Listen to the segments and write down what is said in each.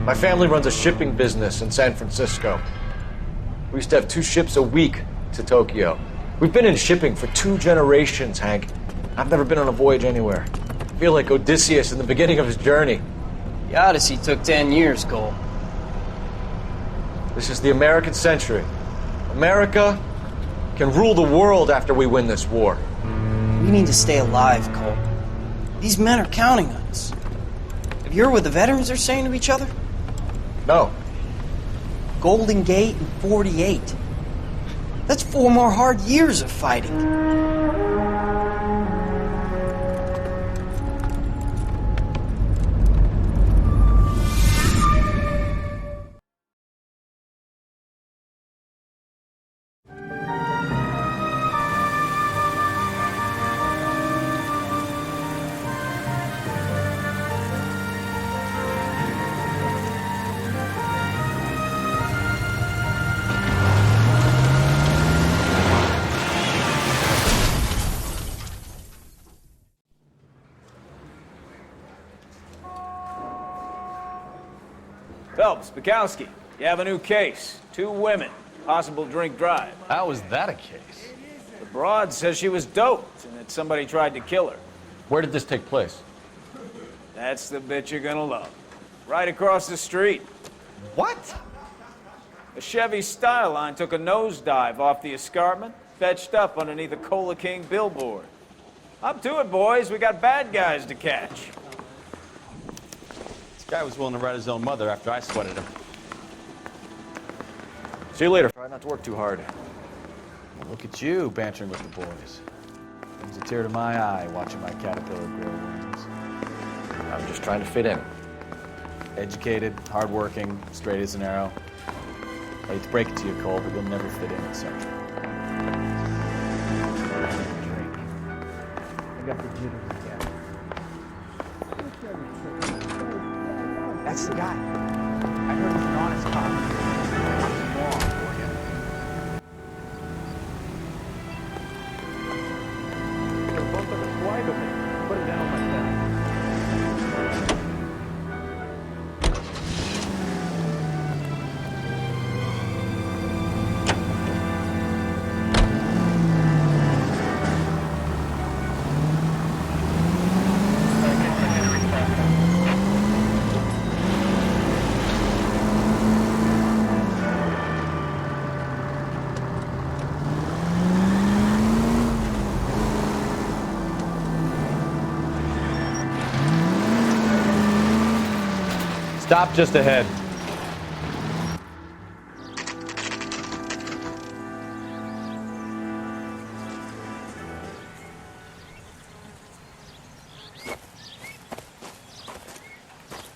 My family runs a shipping business in San Francisco. We used to have 2 ships a week to Tokyo. We've been in shipping for 2 generations, Hank. I've never been on a voyage anywhere. I feel like Odysseus in the beginning of his journey. The Odyssey took 10 years, Cole. This is the American century. America can rule the world after we win this war. We need to stay alive, Cole. These men are counting on us. Have you heard what the veterans are saying to each other? No. Golden Gate and 48. That's 4 more hard years of fighting. Phelps, Bukowski, you have a new case. 2 women, possible drink drive. How is that a case? The broad says she was doped and that somebody tried to kill her. Where did this take place? That's the bit you're gonna love. Right across the street. What? A Chevy Styline took a nosedive off the escarpment, fetched up underneath a Cola King billboard. Up to it, boys. We got bad guys to catch. This guy was willing to write his own mother after I sweated him. See you later. Try not to work too hard. Look at you bantering with the boys. Brings a tear to my eye watching my caterpillar grow wings. I'm just trying to fit in. Educated, hardworking, straight as an arrow. I hate to break it to you, Cole, but you'll never fit in at Central. Drink. I got the jitters again. That's the guy. I heard he's an honest cop. I'm a moron for you. They're both of us wide of me. Put it down on my desk. Stop just ahead.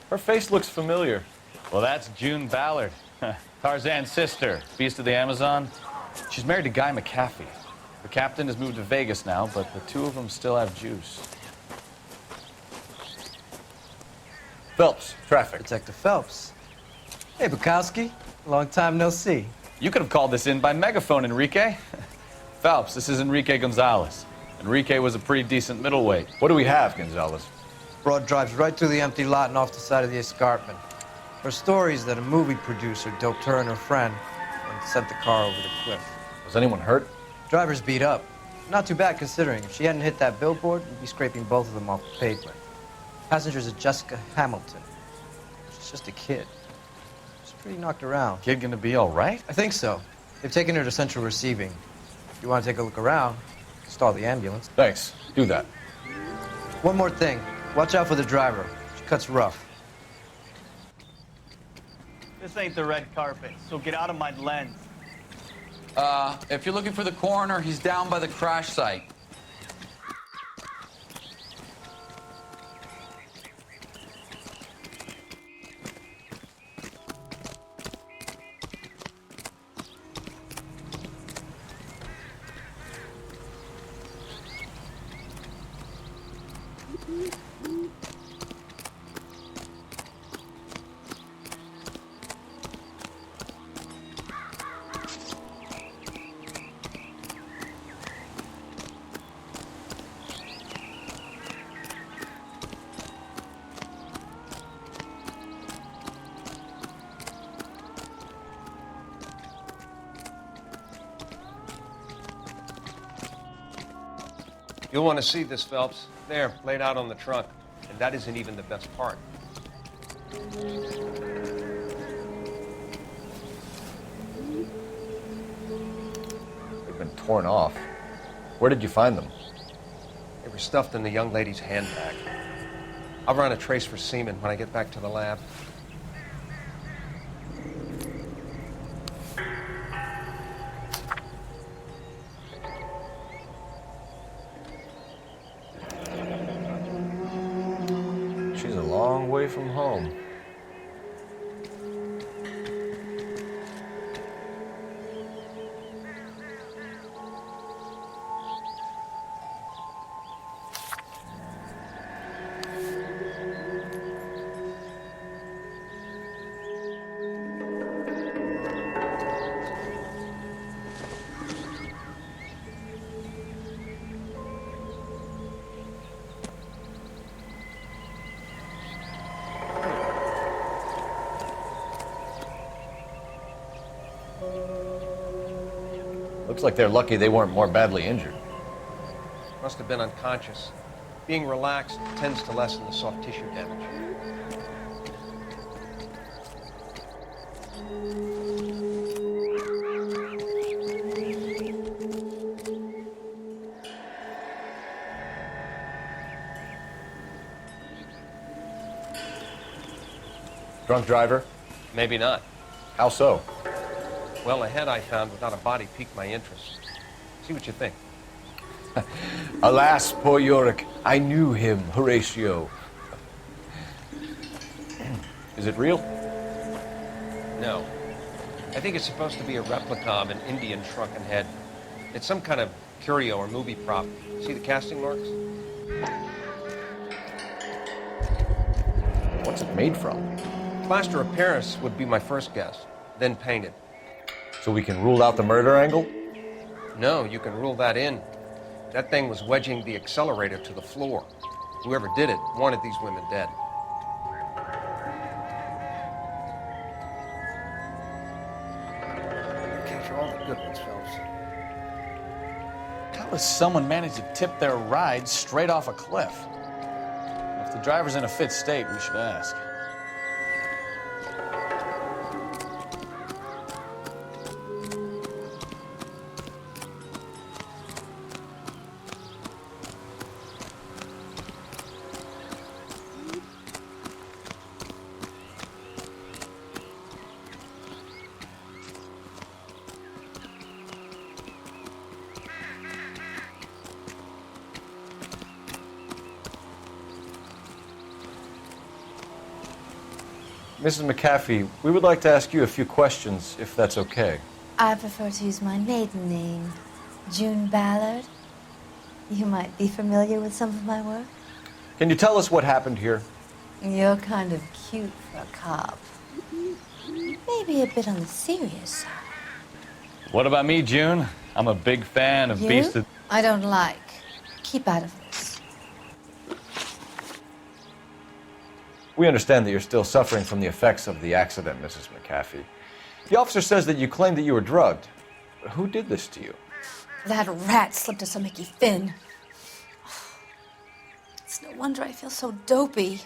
Her face looks familiar. Well, that's June Ballard, Tarzan's sister, beast of the Amazon. She's married to Guy McAfee. The captain has moved to Vegas now, but the 2 of them still have juice. Phelps, traffic. Detective Phelps. Hey, Bukowski. Long time no see. You could have called this in by megaphone, Enrique. Phelps, this is Enrique Gonzalez. Enrique was a pretty decent middleweight. What do we have, Gonzalez? Broad drives right through the empty lot and off the side of the escarpment. Her story is that a movie producer doped her and her friend and sent the car over the cliff. Was anyone hurt? Driver's beat up. Not too bad considering. If she hadn't hit that billboard, we'd be scraping both of them off the pavement. Passenger's a Jessica Hamilton. She's just a kid. She's pretty knocked around. Kid gonna be all right? I think so. They've taken her to central receiving. If you want to take a look around, stall the ambulance. Thanks. Do that. One more thing. Watch out for the driver. She cuts rough. This ain't the red carpet, so get out of my lens. If you're looking for the coroner, he's down by the crash site. You'll want to see this, Phelps. There, laid out on the trunk. And that isn't even the best part. They've been torn off. Where did you find them? They were stuffed in the young lady's handbag. I'll run a trace for semen when I get back to the lab. She's a long way from home. Looks like they're lucky they weren't more badly injured. Must have been unconscious. Being relaxed tends to lessen the soft tissue damage. Drunk driver? Maybe not. How so? Well, a head I found without a body piqued my interest. See what you think. Alas, poor Yorick. I knew him, Horatio. Is it real? No. I think it's supposed to be a replica of an Indian shrunken head. It's some kind of curio or movie prop. See the casting marks? What's it made from? Plaster of Paris would be my first guess, then painted. So we can rule out the murder angle? No, you can rule that in. That thing was wedging the accelerator to the floor. Whoever did it wanted these women dead. Capture all the good ones, Phelps. How does someone manage to tip their ride straight off a cliff? If the driver's in a fit state, we should ask. Mrs. McAfee, we would like to ask you a few questions, if that's okay. I prefer to use my maiden name, June Ballard. You might be familiar with some of my work. Can you tell us what happened here? You're kind of cute for a cop. Maybe a bit on the serious side. What about me, June? I'm a big fan of You? Beast of... I don't like. Keep out of this. We understand that you're still suffering from the effects of the accident, Mrs. McAfee. The officer says that you claimed that you were drugged. Who did this to you? That rat slipped us a Mickey Finn. It's no wonder I feel so dopey.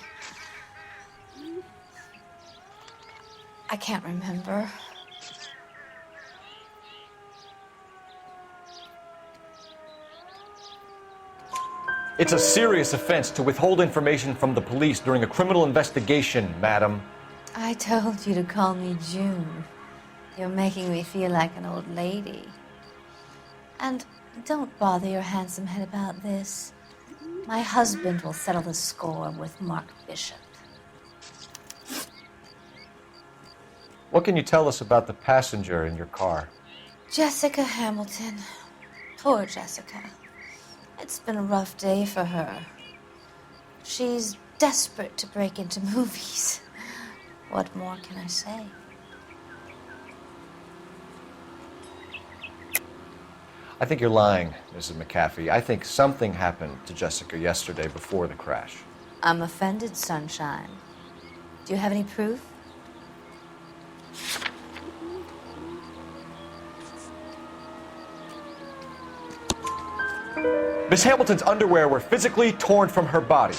I can't remember. It's a serious offense to withhold information from the police during a criminal investigation, madam. I told you to call me June. You're making me feel like an old lady. And don't bother your handsome head about this. My husband will settle the score with Mark Bishop. What can you tell us about the passenger in your car? Jessica Hamilton. Poor Jessica. It's been a rough day for her. She's desperate to break into movies. What more can I say? I think you're lying, Mrs. McAfee. I think something happened to Jessica yesterday before the crash. I'm offended, Sunshine. Do you have any proof? Miss Hamilton's underwear were physically torn from her body.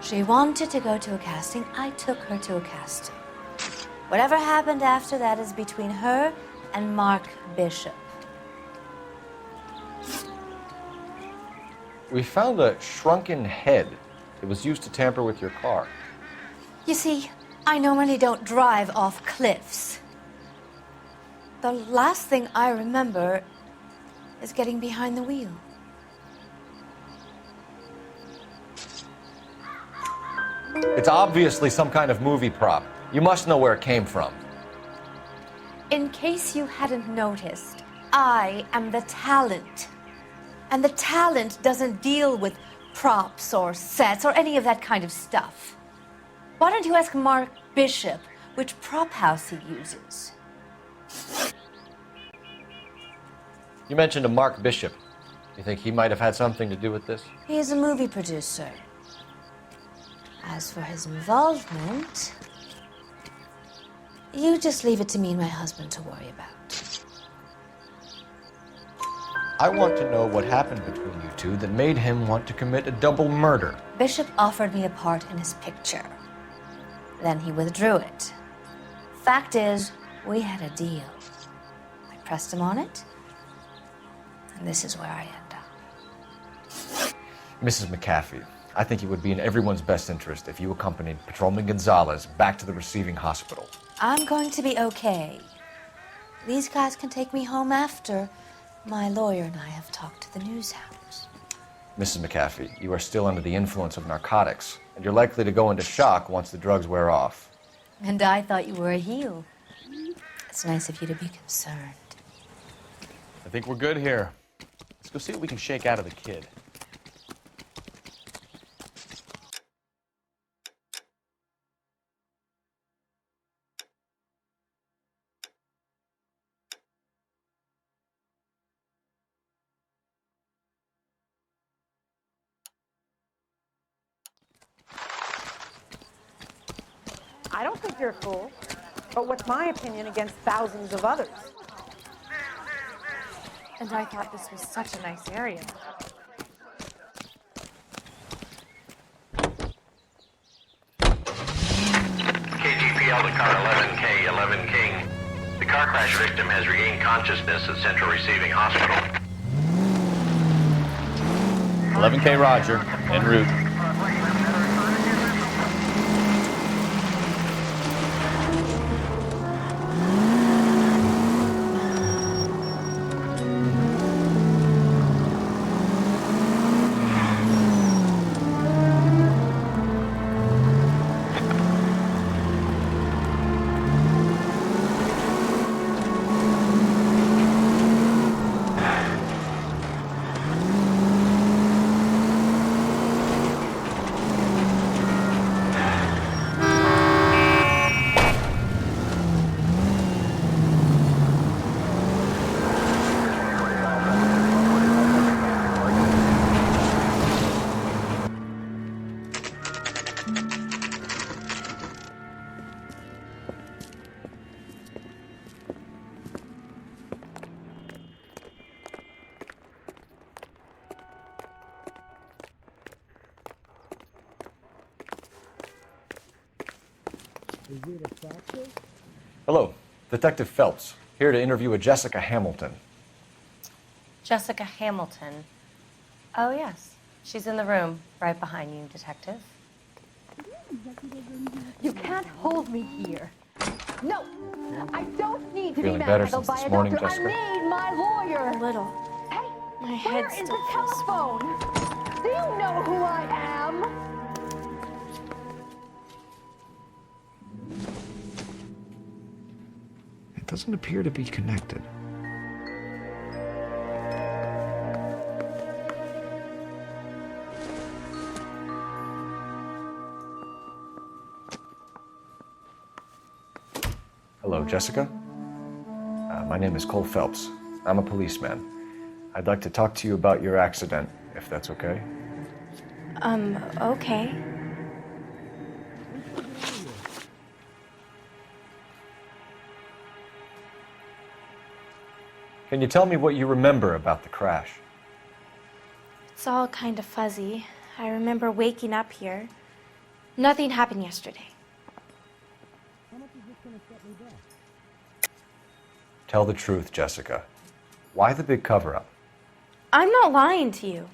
She wanted to go to a casting. I took her to a casting. Whatever happened after that is between her and Mark Bishop. We found a shrunken head. It was used to tamper with your car. You see, I normally don't drive off cliffs. The last thing I remember is getting behind the wheel. It's obviously some kind of movie prop. You must know where it came from. In case you hadn't noticed, I am the talent. And the talent doesn't deal with props or sets or any of that kind of stuff. Why don't you ask Mark Bishop which prop house he uses? You mentioned a Mark Bishop. You think he might have had something to do with this? He is a movie producer. As for his involvement, you just leave it to me and my husband to worry about. I want to know what happened between you two that made him want to commit a double murder. Bishop offered me a part in his picture. Then he withdrew it. Fact is, we had a deal. I pressed him on it, and this is where I end up. Mrs. McAfee, I think it would be in everyone's best interest if you accompanied Patrolman Gonzalez back to the receiving hospital. I'm going to be okay. These guys can take me home after my lawyer and I have talked to the news house. Mrs. McAfee, you are still under the influence of narcotics, and you're likely to go into shock once the drugs wear off. And I thought you were a heel. It's nice of you to be concerned. I think we're good here. Let's go see what we can shake out of the kid. I don't think you're a fool, but what's my opinion against thousands of others? And I thought this was such a nice area. KGPL to car 11K, 11 King. The car crash victim has regained consciousness at Central Receiving Hospital. 11K Roger, en route. Hello, Detective Phelps, here to interview a Jessica Hamilton. Jessica Hamilton. Oh, yes. She's in the room, right behind you, Detective. You can't hold me here. No, I don't need to Feeling be better manhandled since by this a morning, doctor. Jessica? I need my lawyer. A little. Hey, My where head is still the feels... telephone? Do you know who I am? It doesn't appear to be connected. Hello, Jessica. My name is Cole Phelps. I'm a policeman. I'd like to talk to you about your accident, if that's okay. Okay. Can you tell me what you remember about the crash? It's all kind of fuzzy. I remember waking up here. Nothing happened yesterday. Tell the truth, Jessica. Why the big cover-up? I'm not lying to you.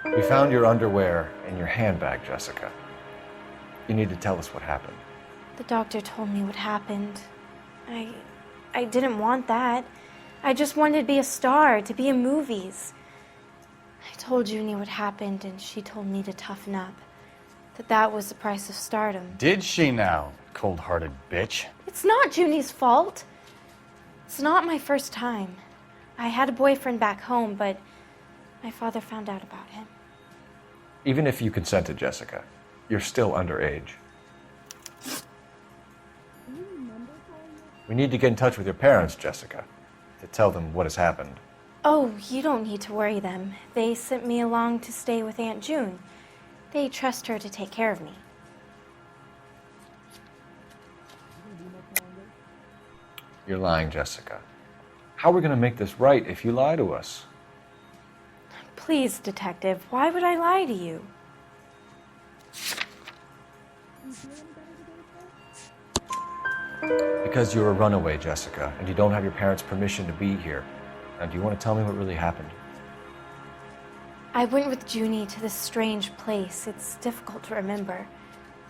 We found your underwear in your handbag, Jessica. You need to tell us what happened. The doctor told me what happened. I didn't want that. I just wanted to be a star, to be in movies. I told Junie what happened, and she told me to toughen up. That was the price of stardom. Did she now, cold-hearted bitch? It's not Junie's fault. It's not my first time. I had a boyfriend back home, but my father found out about him. Even if you consented, Jessica, you're still underage. We need to get in touch with your parents, Jessica, to tell them what has happened. Oh, you don't need to worry them. They sent me along to stay with Aunt June. They trust her to take care of me. You're lying, Jessica. How are we going to make this right if you lie to us? Please, Detective, why would I lie to you? Because you're a runaway, Jessica, and you don't have your parents' permission to be here. Now, do you want to tell me what really happened? I went with Junie to this strange place. It's difficult to remember.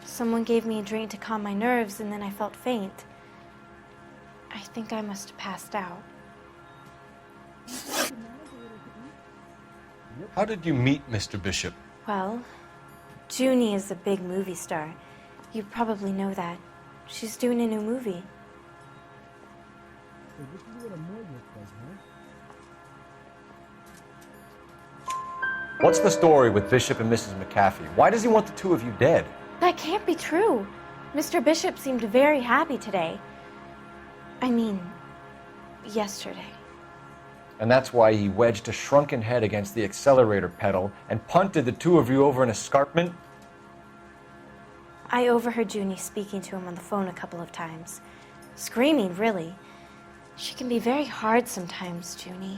Someone gave me a drink to calm my nerves, and then I felt faint. I think I must have passed out. How did you meet Mr. Bishop? Well, Junie is a big movie star. You probably know that. She's doing a new movie. What's the story with Bishop and Mrs. McAfee? Why does he want the two of you dead? That can't be true. Mr. Bishop seemed very happy today. I mean, yesterday. And that's why he wedged a shrunken head against the accelerator pedal and punted the two of you over an escarpment? I overheard Junie speaking to him on the phone a couple of times. Screaming, really. She can be very hard sometimes, Junie.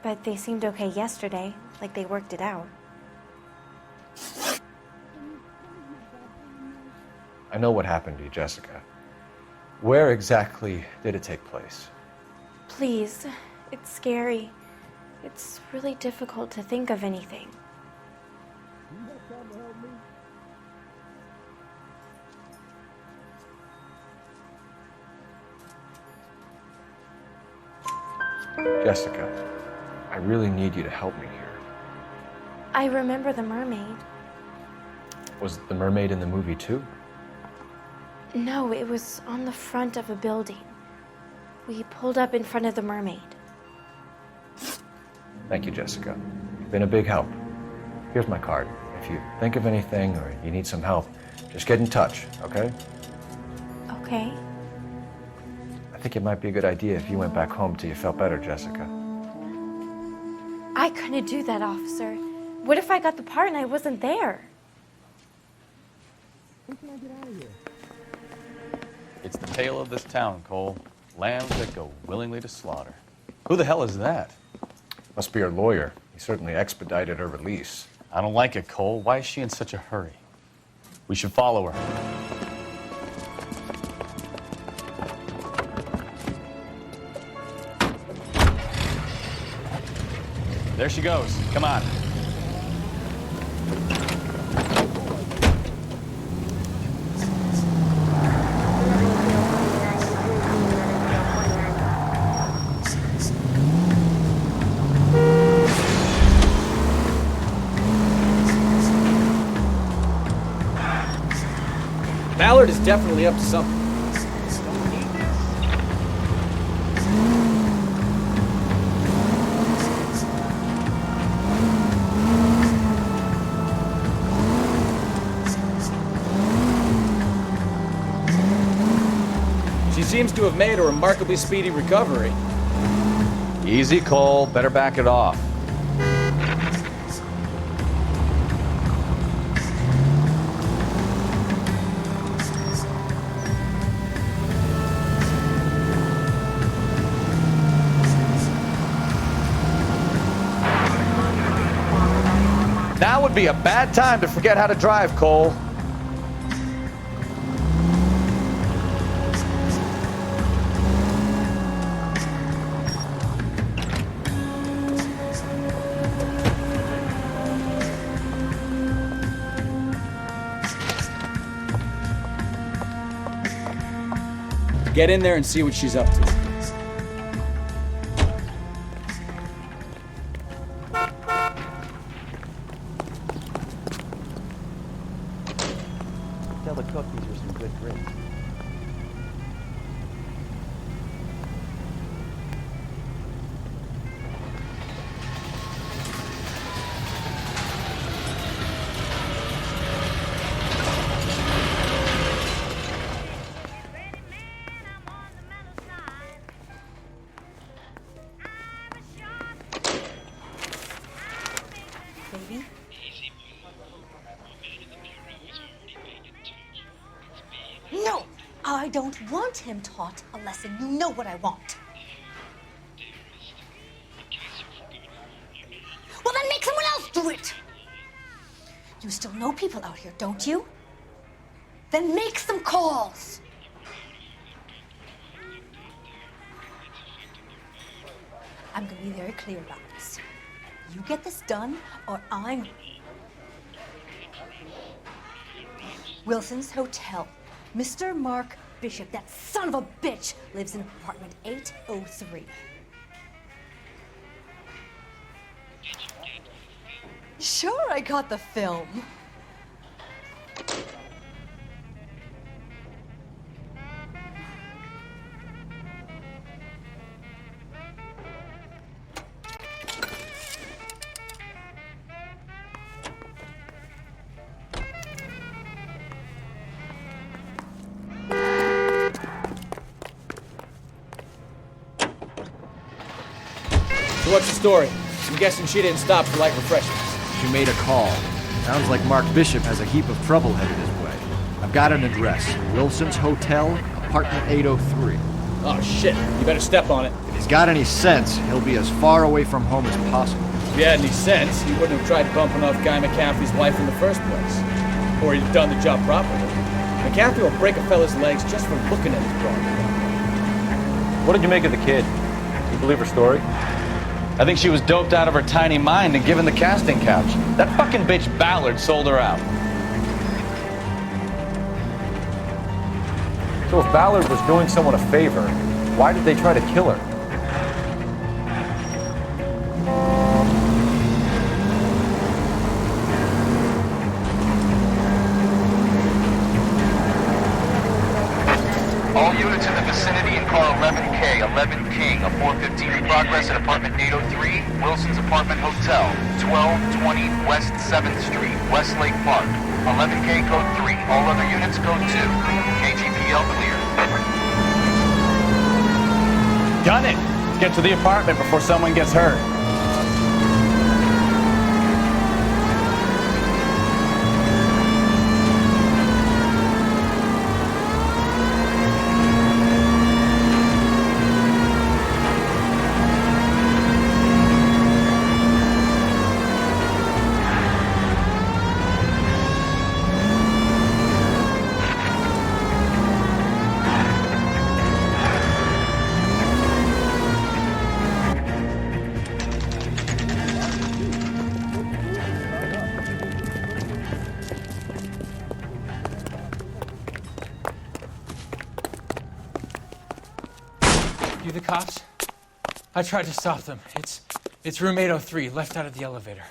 But they seemed okay yesterday, like they worked it out. I know what happened to you, Jessica. Where exactly did it take place? Please, it's scary. It's really difficult to think of anything. Jessica, I really need you to help me here. I remember the mermaid. Was the mermaid in the movie too? No, it was on the front of a building. We pulled up in front of the mermaid. Thank you, Jessica. You've been a big help. Here's my card. If you think of anything or you need some help, just get in touch, okay? Okay. I think it might be a good idea if you went back home till you felt better, Jessica. I couldn't do that, officer. What if I got the part and I wasn't there? It's the tale of this town, Cole. Lambs that go willingly to slaughter. Who the hell is that? Must be her lawyer. He certainly expedited her release. I don't like it, Cole. Why is she in such a hurry? We should follow her. There she goes. Come on. Ballard is definitely up to something. She seems to have made a remarkably speedy recovery. Easy, Cole. Better back it off. would be a bad time to forget how to drive, Cole. Get in there and see what she's up to. Tell the cook these are some good grits. Baby? No! I don't want him taught a lesson. You know what I want. Well, then make someone else do it! You still know people out here, don't you? Then make some calls! I'm gonna be very clear about this. You get this done, or I'm... Wilson's Hotel. Mr. Mark Bishop, that son of a bitch, lives in apartment 803. Sure, I got the film. So what's the story? I'm guessing she didn't stop for light refreshments. She made a call. Sounds like Mark Bishop has a heap of trouble headed his way. I've got an address. Wilson's Hotel, apartment 803. Oh shit, you better step on it. If he's got any sense, he'll be as far away from home as possible. If he had any sense, he wouldn't have tried bumping off Guy McCaffrey's wife in the first place. Or he'd done the job properly. McCaffrey will break a fella's legs just for looking at his broad. What did you make of the kid? You believe her story? I think she was doped out of her tiny mind and given the casting couch. That fucking bitch Ballard sold her out. So if Ballard was doing someone a favor, why did they try to kill her? All units in the vicinity in car 11K, 11 King, a 415 in progress at apartment 803, Wilson's Apartment Hotel, 1220 West 7th Street, Westlake Park. 11K code 3, all other units code 2. KGPL clear. Done it! Let's get to the apartment before someone gets hurt. You the cops? I tried to stop them. It's room 803, left out of the elevator.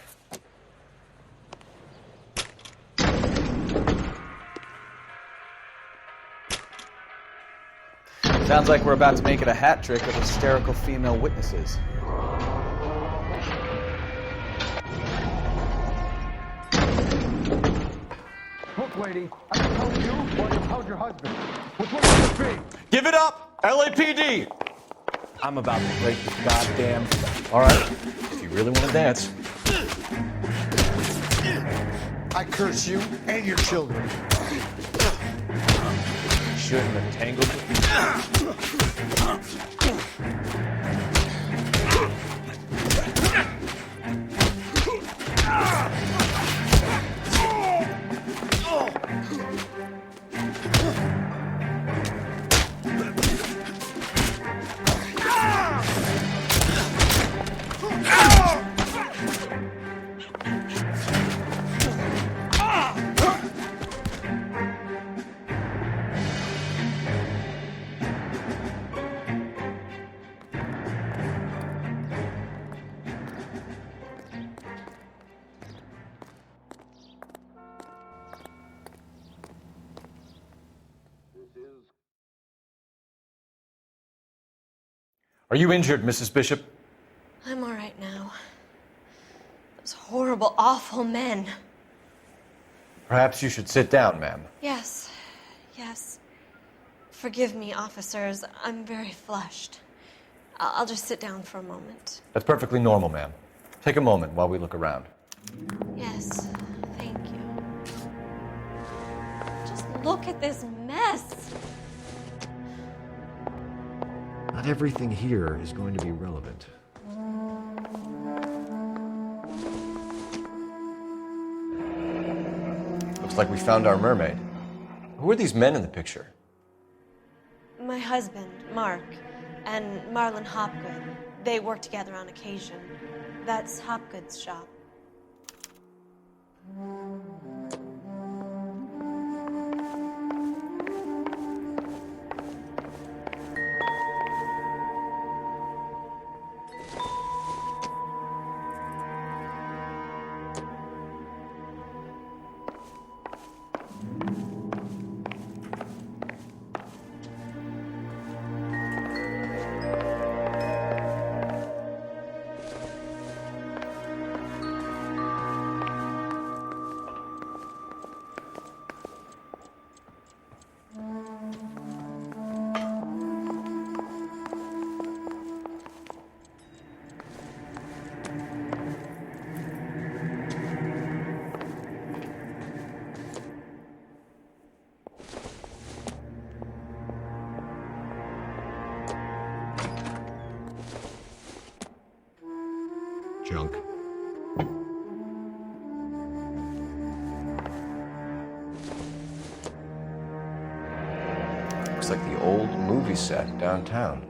Sounds like we're about to make it a hat trick of hysterical female witnesses. Look, lady, I can tell you or you told your husband. Which one should it be? Give it up! LAPD! I'm about to break this goddamn... All right, if you really want to dance. I curse you and your children. Shouldn't have tangled with Are you injured, Mrs. Bishop? I'm all right now. Those horrible, awful men. Perhaps you should sit down, ma'am. Yes, yes. Forgive me, officers. I'm very flushed. I'll just sit down for a moment. That's perfectly normal, ma'am. Take a moment while we look around. Yes, thank you. Just look at this mess. Not everything here is going to be relevant. Looks like we found our mermaid. Who are these men in the picture? My husband, Mark, and Marlon Hopgood. They work together on occasion. That's Hopgood's shop. Junk. Looks like the old movie set downtown.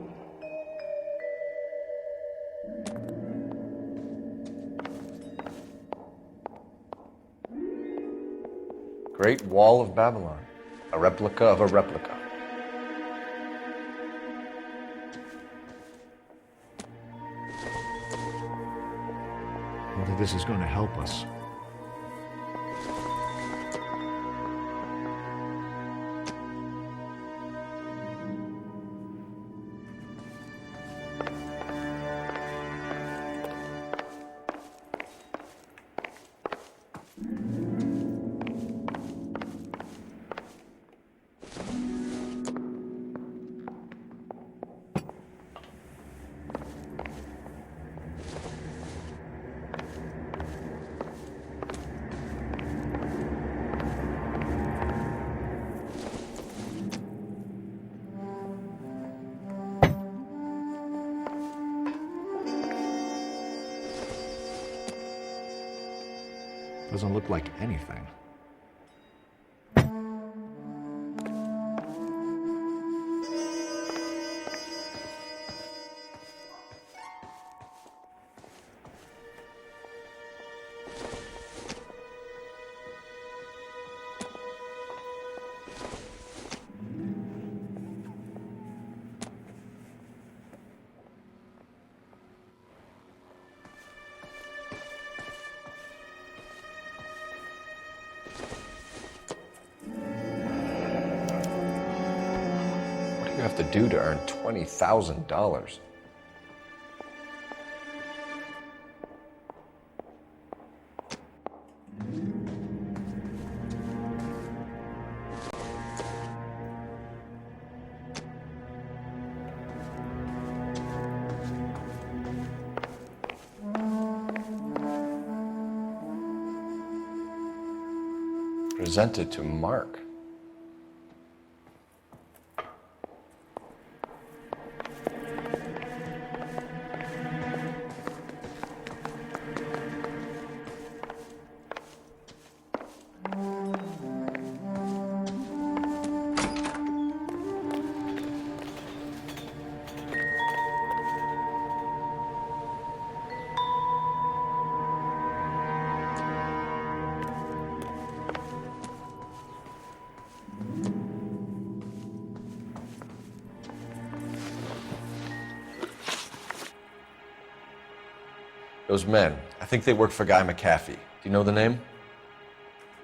Great Wall of Babylon. A replica of a replica. Whether this is going to help us. Doesn't look like anything. What do you have to do to earn $20,000? Presented to Mark. Those men, I think they work for Guy McAfee. Do you know the name?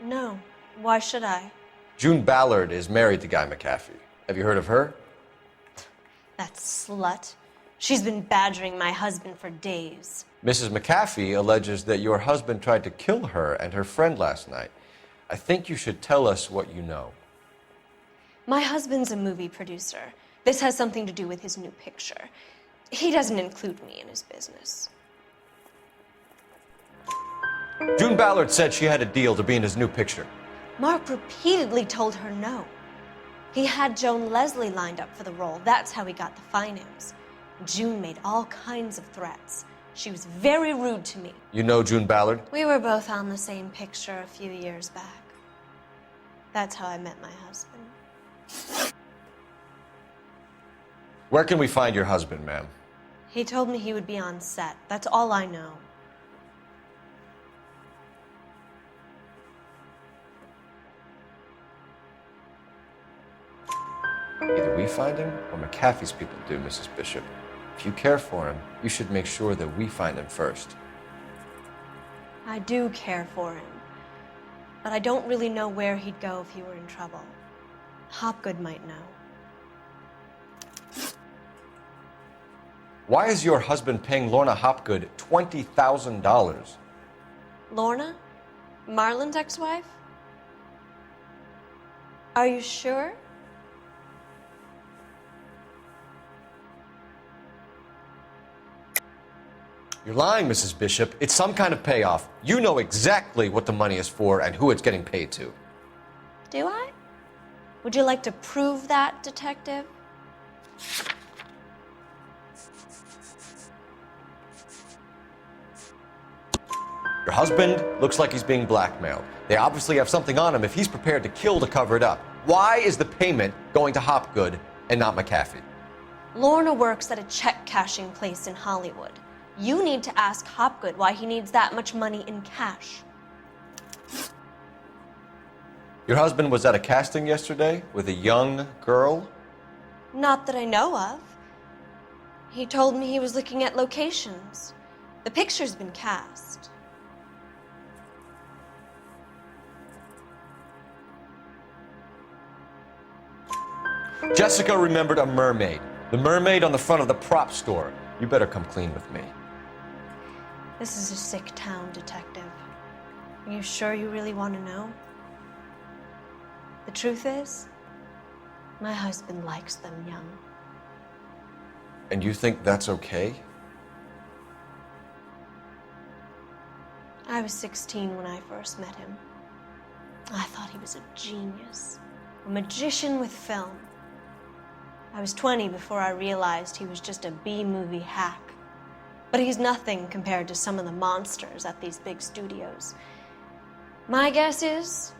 No. Why should I? June Ballard is married to Guy McAfee. Have you heard of her? That slut. She's been badgering my husband for days. Mrs. McAfee alleges that your husband tried to kill her and her friend last night. I think you should tell us what you know. My husband's a movie producer. This has something to do with his new picture. He doesn't include me in his business. June Ballard said she had a deal to be in his new picture. Mark repeatedly told her no. He had Joan Leslie lined up for the role. That's how he got the finance. June made all kinds of threats. She was very rude to me. You know June Ballard? We were both on the same picture a few years back. That's how I met my husband. Where can we find your husband, ma'am? He told me he would be on set. That's all I know. Either we find him or McAfee's people do, Mrs. Bishop. If you care for him, you should make sure that we find him first. I do care for him, but I don't really know where he'd go if he were in trouble. Hopgood might know. Why is your husband paying Lorna Hopgood $20,000? Lorna? Marlon's ex-wife? Are you sure? You're lying, Mrs. Bishop. It's some kind of payoff. You know exactly what the money is for and who it's getting paid to. Do I? Would you like to prove that, detective? Your husband looks like he's being blackmailed. They obviously have something on him if he's prepared to kill to cover it up. Why is the payment going to Hopgood and not McAfee? Lorna works at a check-cashing place in Hollywood. You need to ask Hopgood why he needs that much money in cash. Your husband was at a casting yesterday with a young girl? Not that I know of. He told me he was looking at locations. The picture's been cast. Jessica remembered a mermaid. The mermaid on the front of the prop store. You better come clean with me. This is a sick town, detective. Are you sure you really want to know? The truth is, my husband likes them young. And you think that's okay? I was 16 when I first met him. I thought he was a genius, a magician with film. I was 20 before I realized he was just a B-movie hack. But he's nothing compared to some of the monsters at these big studios. My guess is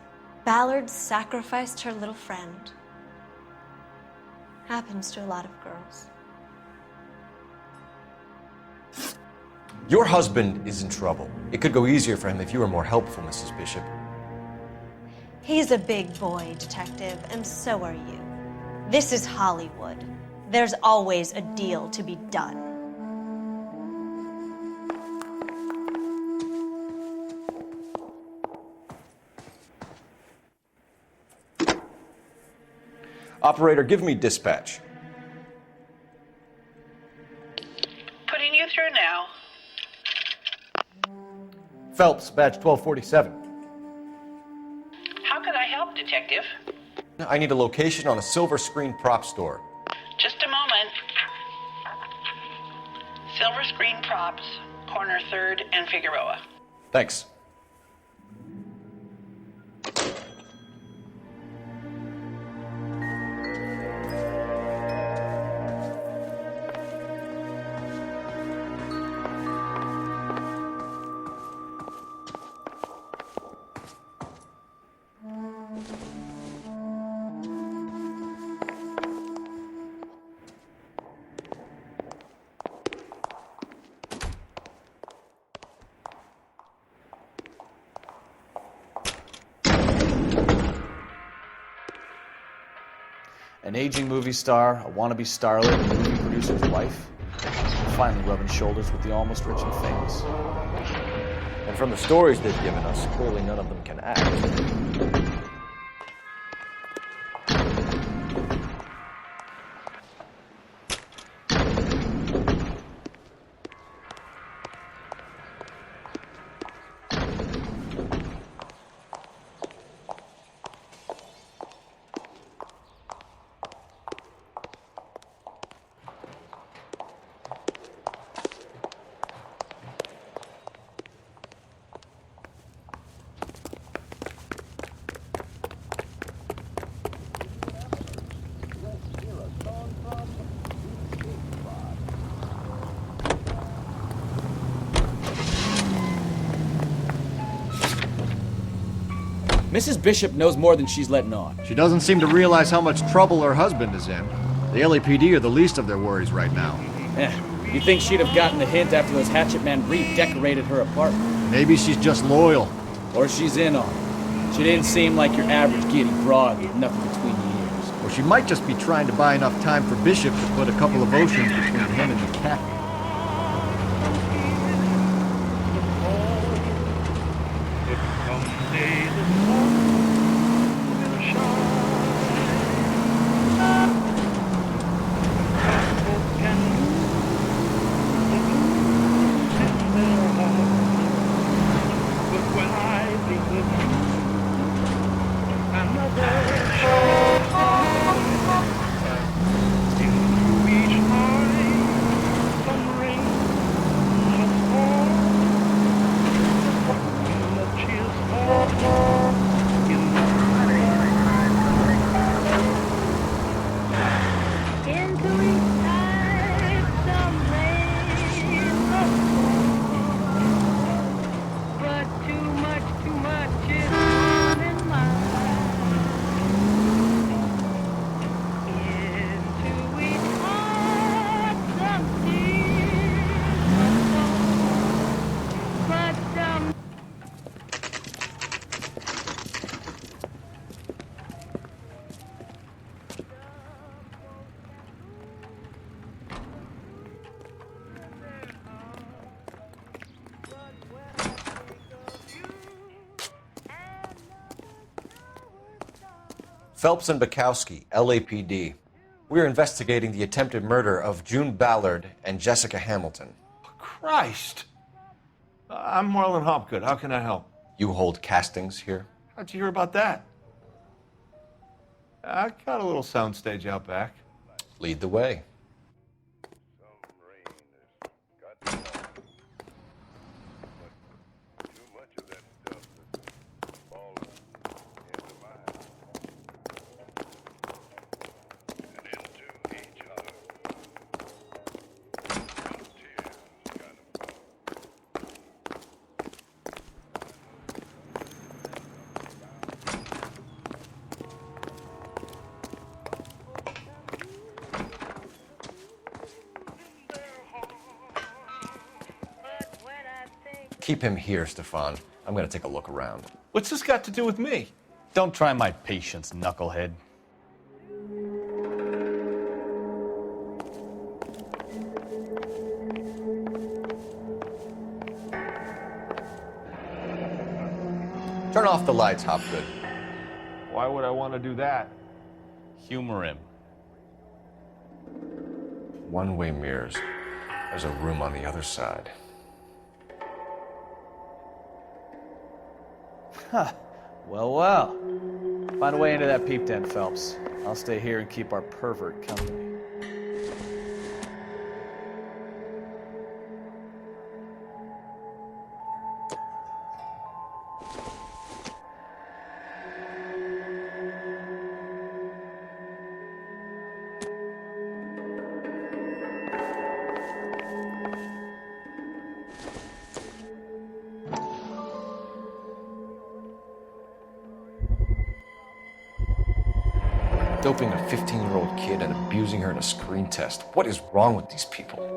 Ballard sacrificed her little friend. Happens to a lot of girls. Your husband is in trouble. It could go easier for him if you were more helpful, Mrs. Bishop. He's a big boy, detective, and so are you. This is Hollywood. There's always a deal to be done. Operator, give me dispatch. Putting you through now. Phelps, badge 1247. How can I help, Detective? I need a location on a silver screen prop store. Just a moment. Silver Screen Props, corner 3rd and Figueroa. Thanks. An aging movie star, a wannabe starlet, a movie producer's wife, finally rubbing shoulders with the almost rich and famous. And from the stories they've given us, clearly none of them can act. Mrs. Bishop knows more than she's letting on. She doesn't seem to realize how much trouble her husband is in. The LAPD are the least of their worries right now. You'd think she'd have gotten the hint after those hatchet men redecorated her apartment. Maybe she's just loyal. Or she's in on it. She didn't seem like your average giddy broad with nothing between the ears. Or she might just be trying to buy enough time for Bishop to put a couple of oceans between him and the cat. Phelps and Bukowski, LAPD. We're investigating the attempted murder of June Ballard and Jessica Hamilton. Christ! I'm Marlon Hopgood. How can I help? You hold castings here? How'd you hear about that? I got a little soundstage out back. Lead the way. Keep him here, Stefan. I'm gonna take a look around. What's this got to do with me? Don't try my patience, knucklehead. Turn off the lights, Hopgood. Why would I want to do that? Humor him. One-way mirrors. There's a room on the other side. Huh. Well, well. Find a way into that peep tent, Phelps. I'll stay here and keep our pervert company. Doping a 15-year-old kid and abusing her in a screen test. What is wrong with these people?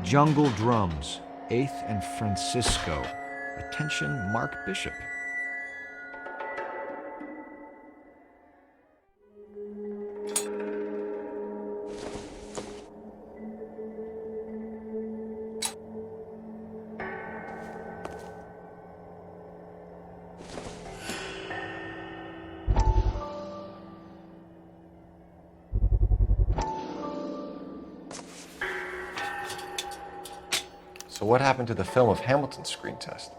Jungle Drums, 8th and Francisco. Attention, Mark Bishop. So what happened to the film of Hamilton's screen test?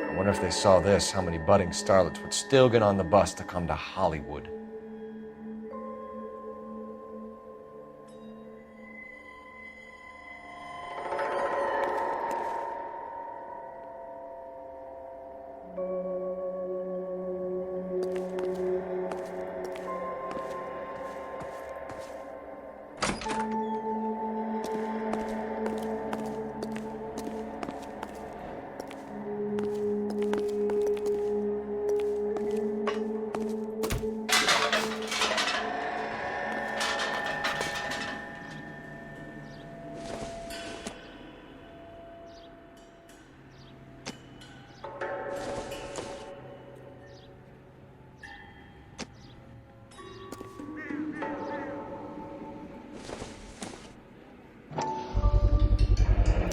I wonder if they saw this, how many budding starlets would still get on the bus to come to Hollywood.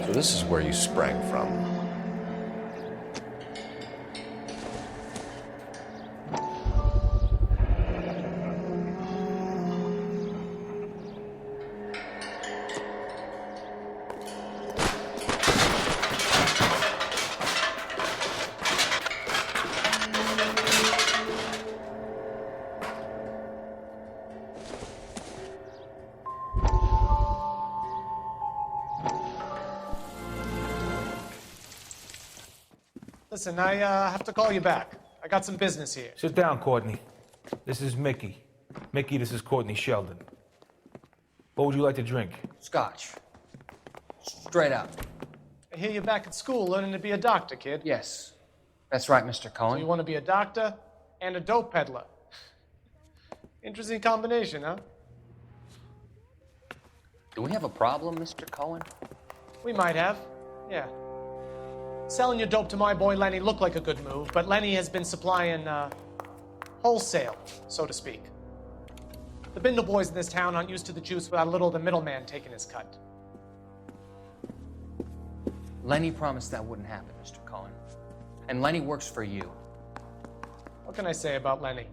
So this is where you sprang from. Listen, I have to call you back. I got some business here. Sit down, Courtney. This is Mickey. Mickey, this is Courtney Sheldon. What would you like to drink? Scotch. Straight out. I hear you're back at school learning to be a doctor, kid. Yes. That's right, Mr. Cohen. So you want to be a doctor and a dope peddler. Interesting combination, huh? Do we have a problem, Mr. Cohen? We might have, yeah. Selling your dope to my boy Lenny looked like a good move, but Lenny has been supplying, wholesale, so to speak. The Bindle boys in this town aren't used to the juice without a little of the middleman taking his cut. Lenny promised that wouldn't happen, Mr. Cohen. And Lenny works for you. What can I say about Lenny?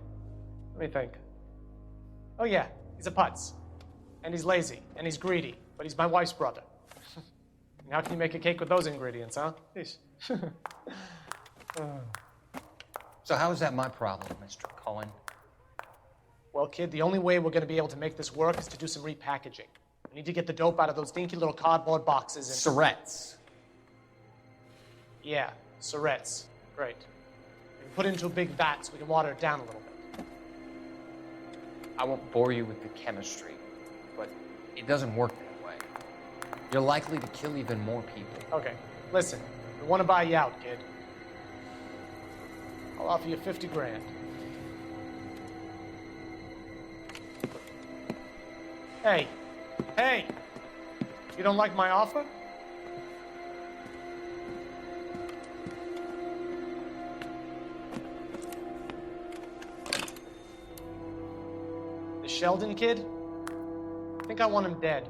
Let me think. Oh yeah, he's a putz. And he's lazy, and he's greedy, but he's my wife's brother. And how can you make a cake with those ingredients, huh? Yeesh. So how is that my problem, Mr. Cohen? Well, kid, the only way we're going to be able to make this work is to do some repackaging. We need to get the dope out of those dinky little cardboard boxes and... Surrettes. Yeah, surrettes. Great. We can put it into a big vat so we can water it down a little bit. I won't bore you with the chemistry, but it doesn't work that way. You're likely to kill even more people. Okay, listen. We want to buy you out, kid. I'll offer you 50 grand. Hey, hey! You don't like my offer? The Sheldon kid? I think I want him dead.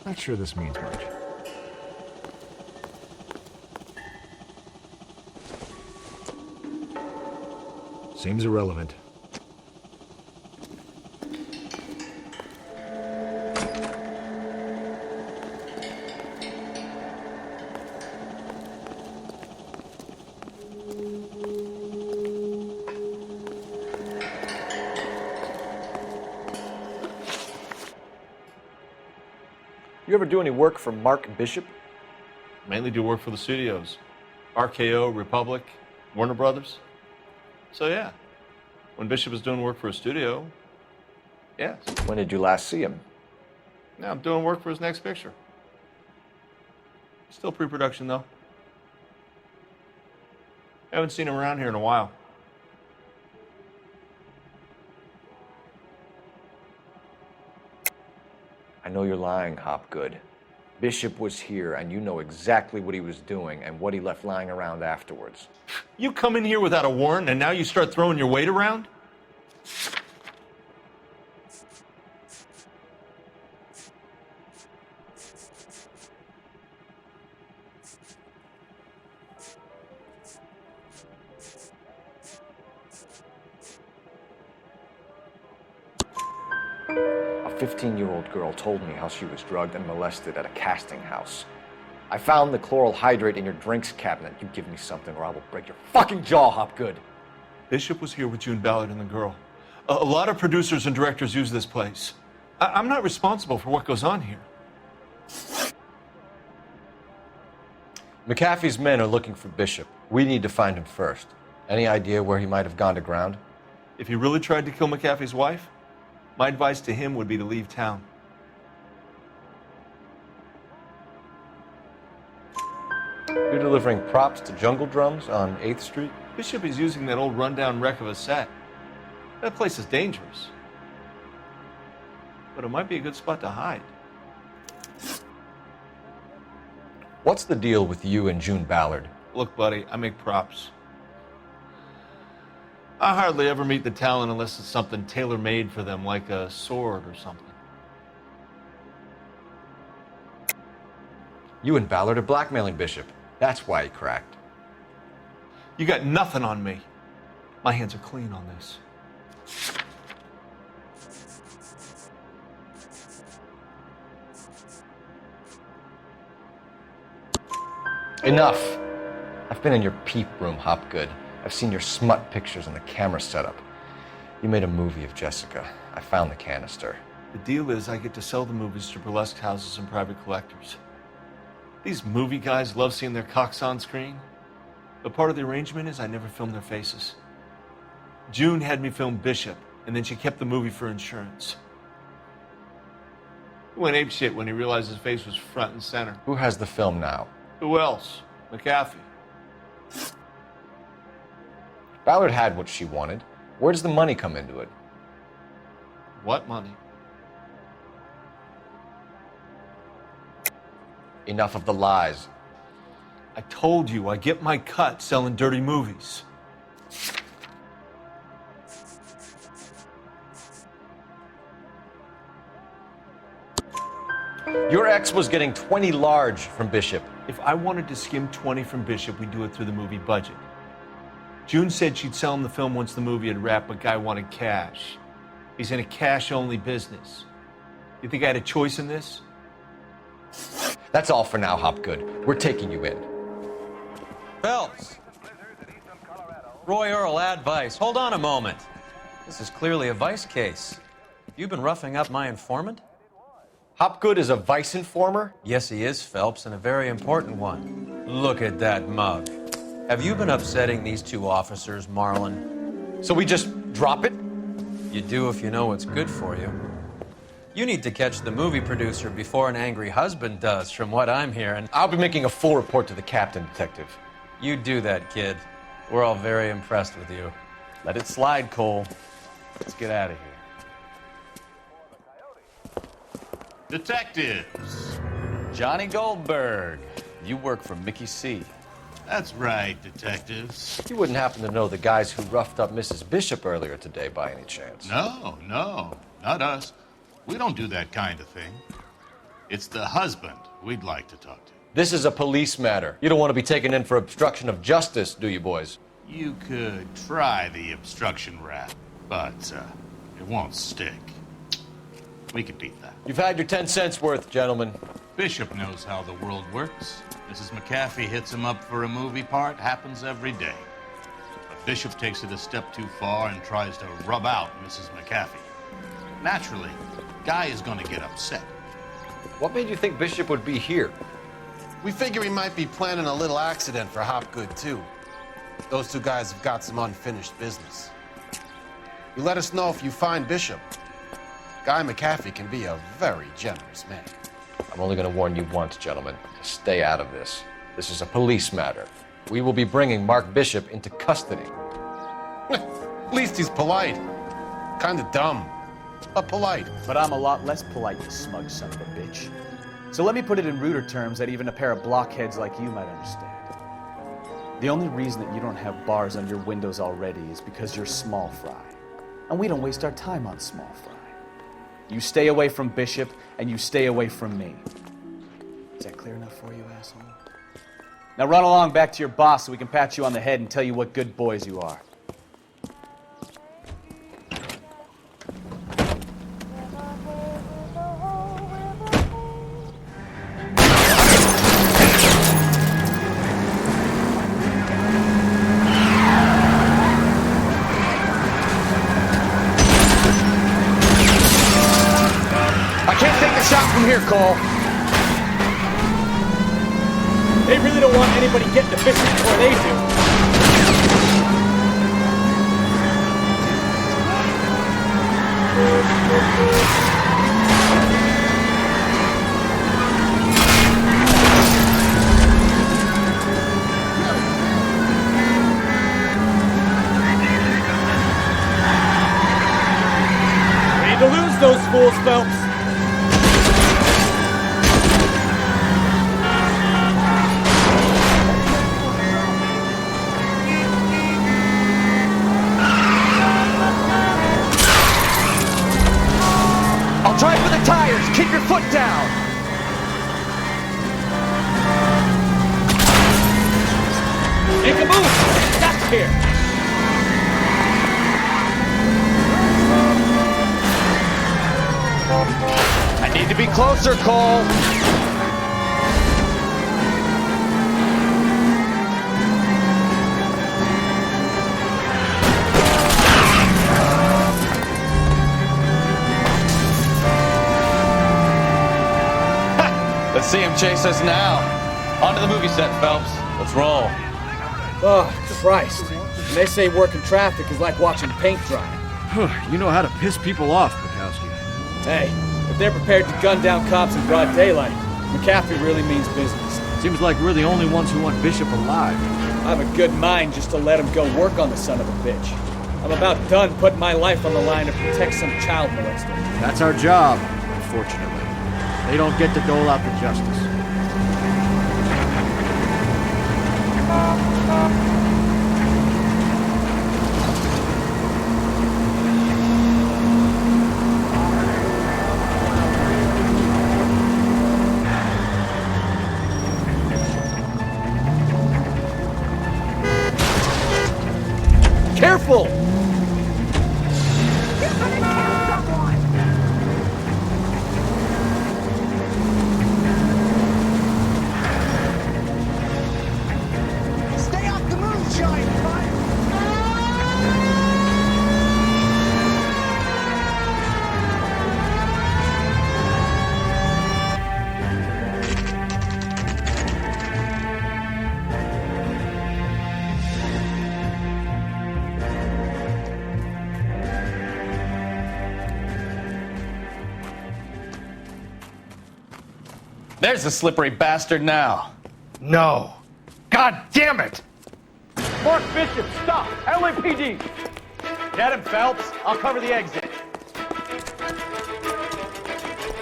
Not sure this means much. Seems irrelevant. You ever do any work for Mark Bishop? Mainly do work for the studios. RKO, Republic, Warner Brothers. So yeah, when Bishop is doing work for a studio, yes. When did you last see him? Now I'm doing work for his next picture. Still pre-production though. Haven't seen him around here in a while. I know you're lying, Hopgood. Bishop was here, and you know exactly what he was doing and what he left lying around afterwards. You come in here without a warrant, and now you start throwing your weight around? A 15-year-old girl told me how she was drugged and molested at a casting house. I found the chloral hydrate in your drinks cabinet. You give me something or I will break your fucking jaw, Hopgood. Bishop was here with June Ballard and the girl. A lot of producers and directors use this place. I'm not responsible for what goes on here. McAfee's men are looking for Bishop. We need to find him first. Any idea where he might have gone to ground? If he really tried to kill McAfee's wife, my advice to him would be to leave town. You're delivering props to Jungle Drums on 8th Street? Bishop is using that old rundown wreck of a set. That place is dangerous. But it might be a good spot to hide. What's the deal with you and June Ballard? Look, buddy, I make props. I hardly ever meet the talent unless it's something tailor-made for them, like a sword or something. You and Ballard are blackmailing Bishop. That's why he cracked. You got nothing on me. My hands are clean on this. Enough. I've been in your peep room, Hopgood. I've seen your smut pictures and the camera setup. You made a movie of Jessica. I found the canister. The deal is I get to sell the movies to burlesque houses and private collectors. These movie guys love seeing their cocks on screen. But part of the arrangement is I never film their faces. June had me film Bishop, and then she kept the movie for insurance. He went apeshit when he realized his face was front and center. Who has the film now? Who else? McAfee. Ballard had what she wanted. Where does the money come into it? What money? Enough of the lies. I told you I get my cut selling dirty movies. Your ex was getting 20 large from Bishop. If I wanted to skim 20 from Bishop, we'd do it through the movie budget. June said she'd sell him the film once the movie had wrapped, but Guy wanted cash. He's in a cash-only business. You think I had a choice in this? That's all for now, Hopgood. We're taking you in. Phelps! Roy Earl, ad vice. Hold on a moment. This is clearly a vice case. You've been roughing up my informant? Hopgood is a vice informer? Yes, he is, Phelps, and a very important one. Look at that mug. Have you been upsetting these two officers, Marlin? So we just drop it? You do if you know what's good for you. You need to catch the movie producer before an angry husband does, from what I'm hearing. I'll be making a full report to the captain, Detective. You do that, kid. We're all very impressed with you. Let it slide, Cole. Let's get out of here. Detectives. Johnny Goldberg. You work for Mickey C. That's right, detectives. You wouldn't happen to know the guys who roughed up Mrs. Bishop earlier today by any chance? No, not us. We don't do that kind of thing. It's the husband we'd like to talk to. This is a police matter. You don't want to be taken in for obstruction of justice, do you, boys? You could try the obstruction rap, but it won't stick. We can beat that. You've had your 10 cents worth, gentlemen. Bishop knows how the world works. Mrs. McAfee hits him up for a movie part. Happens every day. But Bishop takes it a step too far and tries to rub out Mrs. McAfee. Naturally, Guy is going to get upset. What made you think Bishop would be here? We figure he might be planning a little accident for Hopgood, too. Those two guys have got some unfinished business. You let us know if you find Bishop. Guy McAfee can be a very generous man. I'm only going to warn you once, gentlemen. Stay out of this. This is a police matter. We will be bringing Mark Bishop into custody. At least he's polite. Kinda dumb, but polite. But I'm a lot less polite, you smug son of a bitch. So let me put it in ruder terms that even a pair of blockheads like you might understand. The only reason that you don't have bars on your windows already is because you're small fry. And we don't waste our time on small fry. You stay away from Bishop, and you stay away from me. Is that clear enough for you, asshole? Now run along back to your boss so we can pat you on the head and tell you what good boys you are. From here, Cole. They really don't want anybody getting to Bishop before they do. We need to lose those fools, Phelps. Try for the tires. Keep your foot down. Make a move. Stop here. I need to be closer, Cole. Let's see him chase us now. On to the movie set, Phelps. Let's roll. Oh, Christ. And they say working traffic is like watching paint dry. You know how to piss people off, Bukowski. Hey, if they're prepared to gun down cops in broad daylight, McAfee really means business. Seems like we're the only ones who want Bishop alive. I have a good mind just to let him go work on the son of a bitch. I'm about done putting my life on the line to protect some child molester. That's our job, unfortunately. They don't get to dole out the justice. Careful! There's the slippery bastard now. No. God damn it! Mark Bishop, stop! LAPD! Get him, Phelps. I'll cover the exit.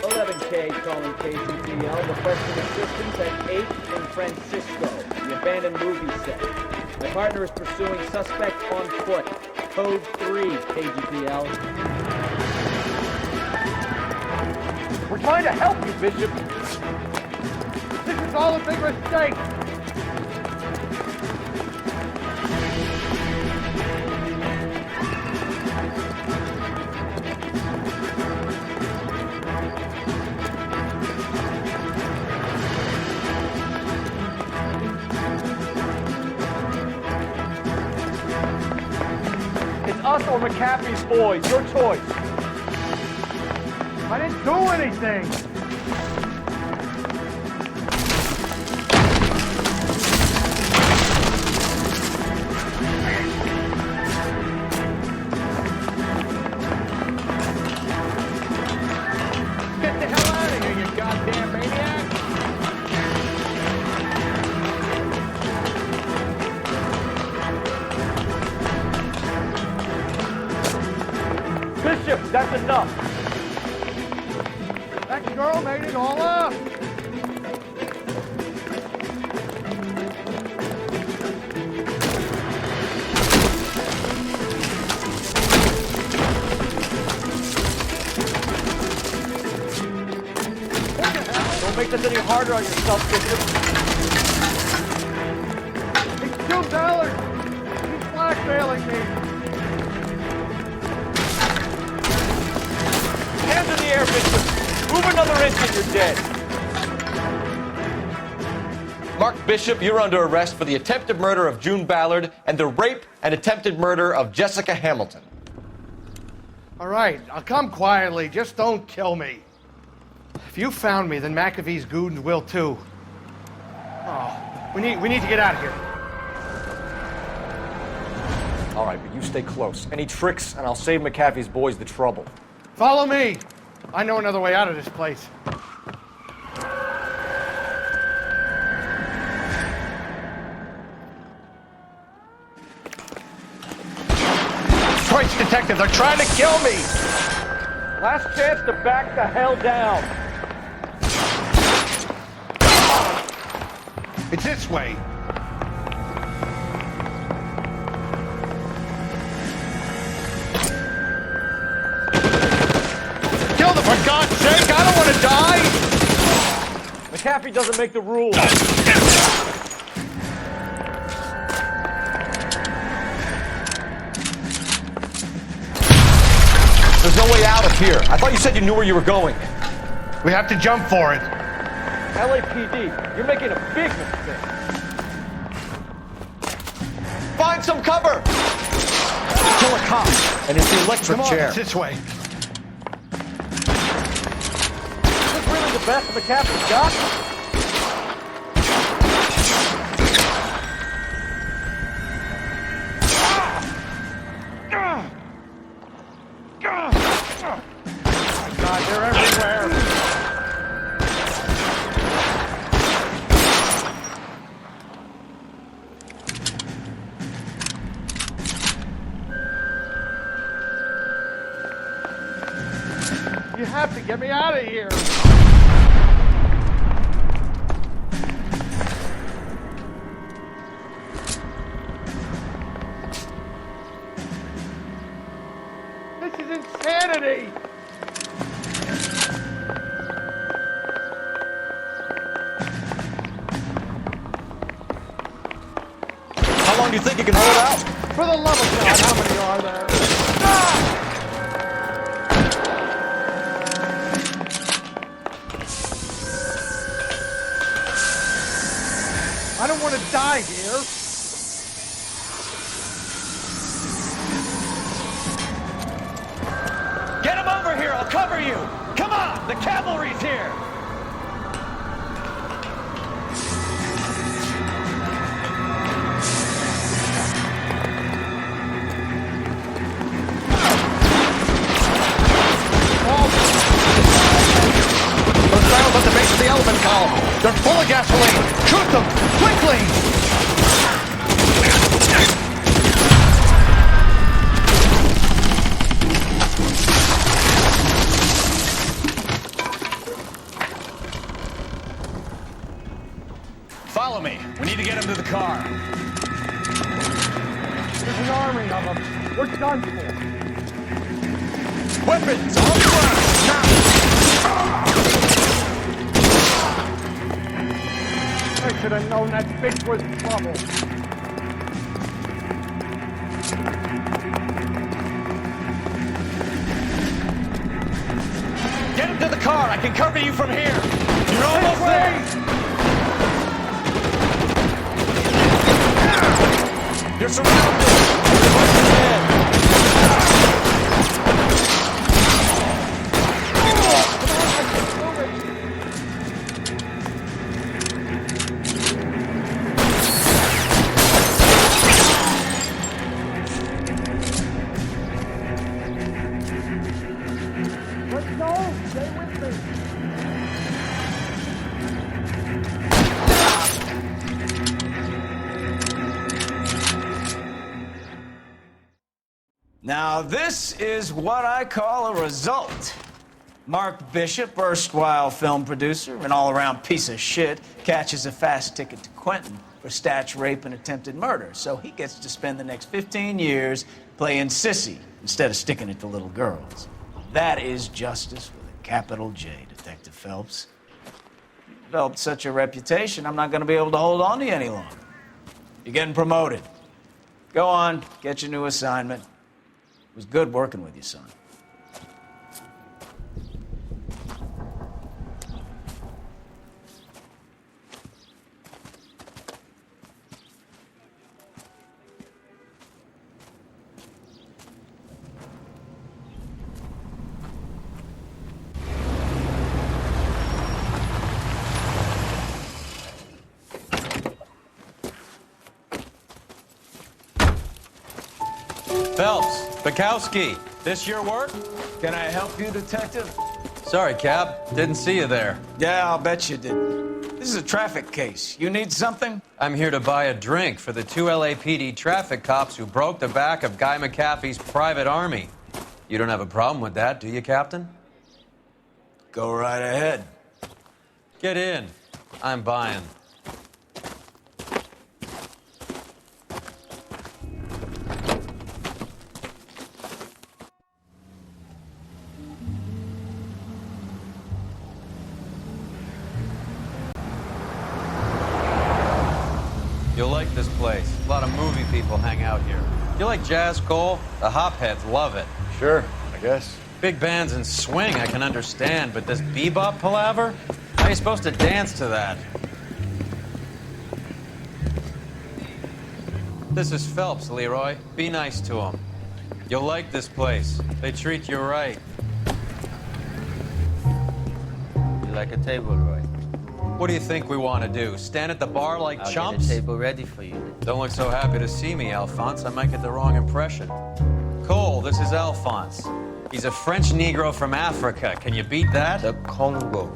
11K calling KGPL, requesting assistance at 8 in Francisco, the abandoned movie set. My partner is pursuing suspect on foot. Code 3, KGPL. We're trying to help you, Bishop. This is all a big mistake. It's us or McAfee's boys. Your choice. I didn't do anything. Get the hell out of here, you goddamn maniac! Bishop, that's enough. That girl made it all up. Don't make this any harder on yourself, Bishop. It's $2. He's blackmailing me. Hands in the air, Bishop. Move another inch and you're dead. Mark Bishop, you're under arrest for the attempted murder of June Ballard and the rape and attempted murder of Jessica Hamilton. All right, I'll come quietly. Just don't kill me. If you found me, then McAfee's goons will too. Oh, we need to get out of here. All right, but you stay close. Any tricks, and I'll save McAfee's boys the trouble. Follow me. I know another way out of this place. Choice detective, they're trying to kill me. Last chance to back the hell down. It's this way. Kill them, for God's sake! I don't want to die! McAfee doesn't make the rules. There's no way out of here. I thought you said you knew where you were going. We have to jump for it. LAPD, you're making a big mistake. Find some cover! Kill a cop, and it's the electric Come on, chair. it's this way. Is this really the best McAfee's got? God, they're everywhere. You have to get me out of here. This is insanity. How long do you think you can hold out? For the love of God, how many are there? Ah! I don't want to die here. Get him over here, I'll cover you! Come on, the cavalry's here! Those barrels at the base of the element column. They're full of gasoline. Shoot them, quickly! Follow me. We need to get him to the car. There's an army of them. We're done for. Weapons on the ground! Now! have known that bitch was trouble. Get him to the car. I can cover you from here. You're almost there. You're surrounded. Now, this is what I call a result. Mark Bishop, erstwhile film producer and all-around piece of shit, catches a fast ticket to Quentin for statch rape and attempted murder. So he gets to spend the next 15 years playing sissy instead of sticking it to little girls. That is justice with a capital J, Detective Phelps. You developed such a reputation, I'm not going to be able to hold on to you any longer. You're getting promoted. Go on, get your new assignment. It was good working with you, son. Phelps, Bukowski, this your work? Can I help you, Detective? Sorry, Cap. Didn't see you there. Yeah, I'll bet you did. This is a traffic case. You need something? I'm here to buy a drink for the 2 LAPD traffic cops who broke the back of Guy McAfee's private army. You don't have a problem with that, do you, Captain? Go right ahead. Get in. I'm buying. You'll like this place. A lot of movie people hang out here. You like jazz, Cole? The hopheads love it. Sure, I guess. Big bands and swing I can understand, but this bebop palaver? How are you supposed to dance to that? This is Phelps, Leroy. Be nice to him. You'll like this place. They treat you right. You like a table, Roy? What do you think we want to do? Stand at the bar like chumps? Get a table ready for you. Don't look so happy to see me, Alphonse. I might get the wrong impression. Cole, this is Alphonse. He's a French Negro from Africa. Can you beat that? The Congo.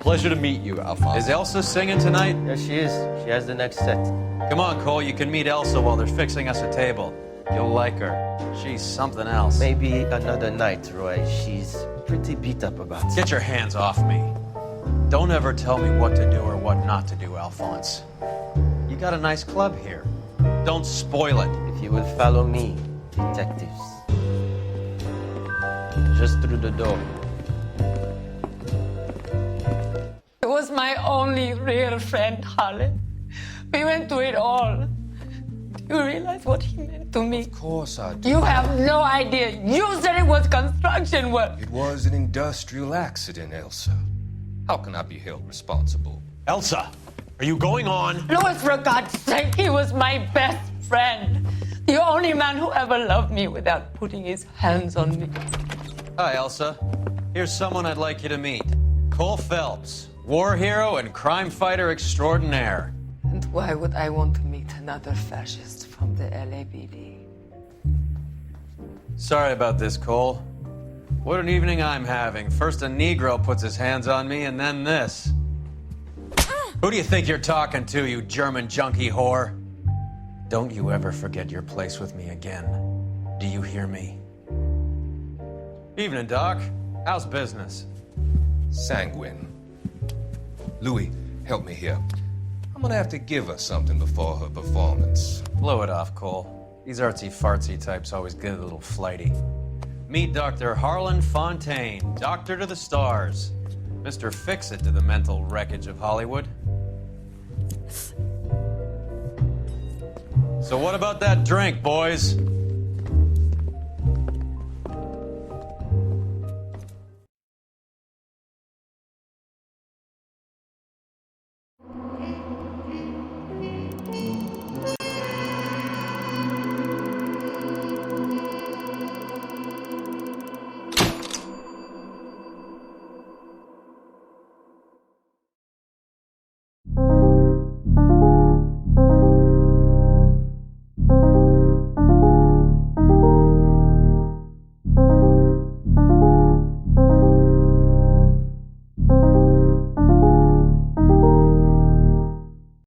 Pleasure to meet you, Alphonse. Is Elsa singing tonight? Yes, she is. She has the next set. Come on, Cole. You can meet Elsa while they're fixing us a table. You'll like her. She's something else. Maybe another night, Roy. She's pretty beat up about it. Get your hands off me. Don't ever tell me what to do or what not to do, Alphonse. You got a nice club here. Don't spoil it. If you will follow me, detectives. Just through the door. He was my only real friend, Harlan. We went through it all. Do you realize what he meant to me? Of course I do. You have no idea. You said it was construction work. It was an industrial accident, Elsa. How can I be held responsible? Elsa, are you going on? Louis, for God's sake, he was my best friend. The only man who ever loved me without putting his hands on me. Hi, Elsa. Here's someone I'd like you to meet. Cole Phelps, war hero and crime fighter extraordinaire. And why would I want to meet another fascist from the LAPD? Sorry about this, Cole. What an evening I'm having. First a Negro puts his hands on me, and then this. Who do you think you're talking to, you German junkie whore? Don't you ever forget your place with me again. Do you hear me? Evening, Doc. How's business? Sanguine. Louis, help me here. I'm gonna have to give her something before her performance. Blow it off, Cole. These artsy-fartsy types always get a little flighty. Meet Dr. Harlan Fontaine, doctor to the stars. Mr. Fix-It to the mental wreckage of Hollywood. So what about that drink, boys?